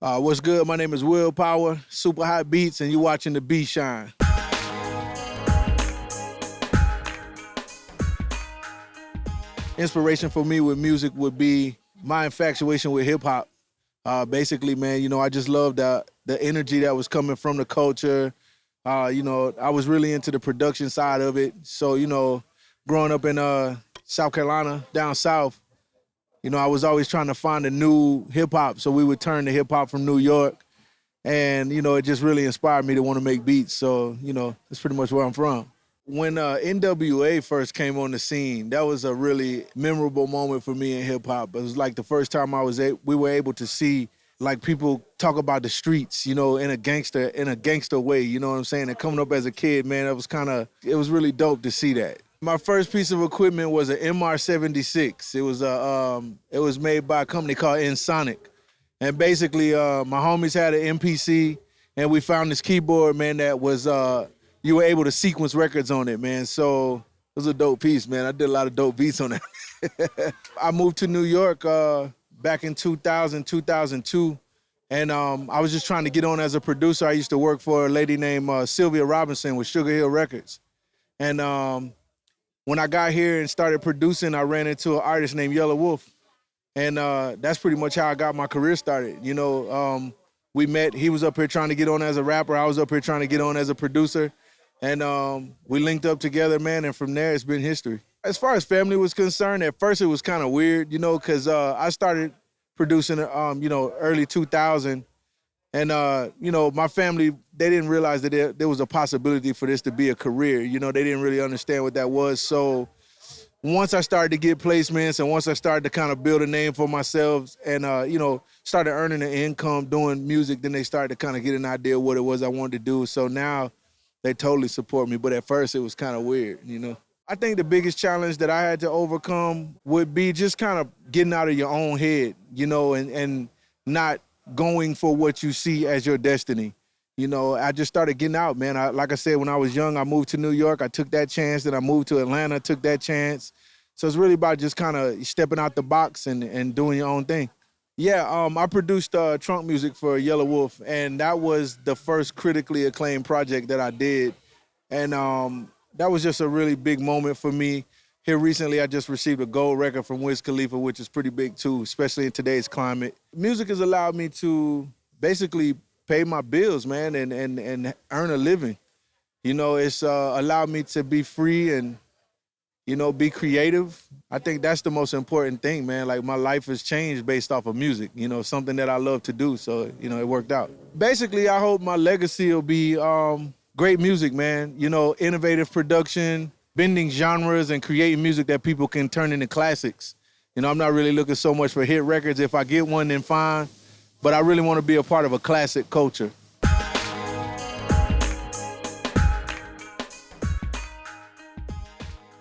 What's good? My name is Willpower, Super Hot Beats, and you're watching the BeeShine. Inspiration for me with music would be my infatuation with hip hop. Basically, man, I just love the energy that was coming from the culture. I was really into the production side of it. So, growing up in South Carolina, down south, I was always trying to find a new hip hop. So we would turn to hip hop from New York. And, it just really inspired me to want to make beats. So, that's pretty much where I'm from. When NWA first came on the scene, that was a really memorable moment for me in hip hop. It was like the first time we were able to see like people talk about the streets, in a gangster way, you know what I'm saying? And coming up as a kid, man, it was really dope to see that. My first piece of equipment was an MR76. It was made by a company called Ensonic. And basically, my homies had an MPC, and we found this keyboard, man, that was you were able to sequence records on it, man. So it was a dope piece, man. I did a lot of dope beats on that. I moved to New York back in 2000, 2002, and I was just trying to get on as a producer. I used to work for a lady named Sylvia Robinson with Sugar Hill Records. And when I got here and started producing, I ran into an artist named Yellow Wolf. And that's pretty much how I got my career started. We met, he was up here trying to get on as a rapper. I was up here trying to get on as a producer. And we linked up together, man, and from there, it's been history. As far as family was concerned, at first it was kind of weird, because I started producing, early 2000. And, my family, they didn't realize that there was a possibility for this to be a career. They didn't really understand what that was. So once I started to get placements and once I started to kind of build a name for myself and, started earning an income doing music, then they started to kind of get an idea of what it was I wanted to do. So now they totally support me, but at first it was kind of weird, I think the biggest challenge that I had to overcome would be just kind of getting out of your own head, and not going for what you see as your destiny. I just started getting out, man. Like I said, when I was young, I moved to New York. I took that chance. Then I moved to Atlanta, took that chance. So it's really about just kind of stepping out the box and doing your own thing. Yeah, I produced trunk music for Yellow Wolf, and that was the first critically acclaimed project that I did. And that was just a really big moment for me. Here recently, I just received a gold record from Wiz Khalifa, which is pretty big too, especially in today's climate. Music has allowed me to basically pay my bills, man, and earn a living. It's allowed me to be free and, be creative. I think that's the most important thing, man. Like, my life has changed based off of music, something that I love to do. So, it worked out. Basically, I hope my legacy will be great music, man. Innovative production, bending genres, and creating music that people can turn into classics. I'm not really looking so much for hit records. If I get one, then fine. But I really want to be a part of a classic culture.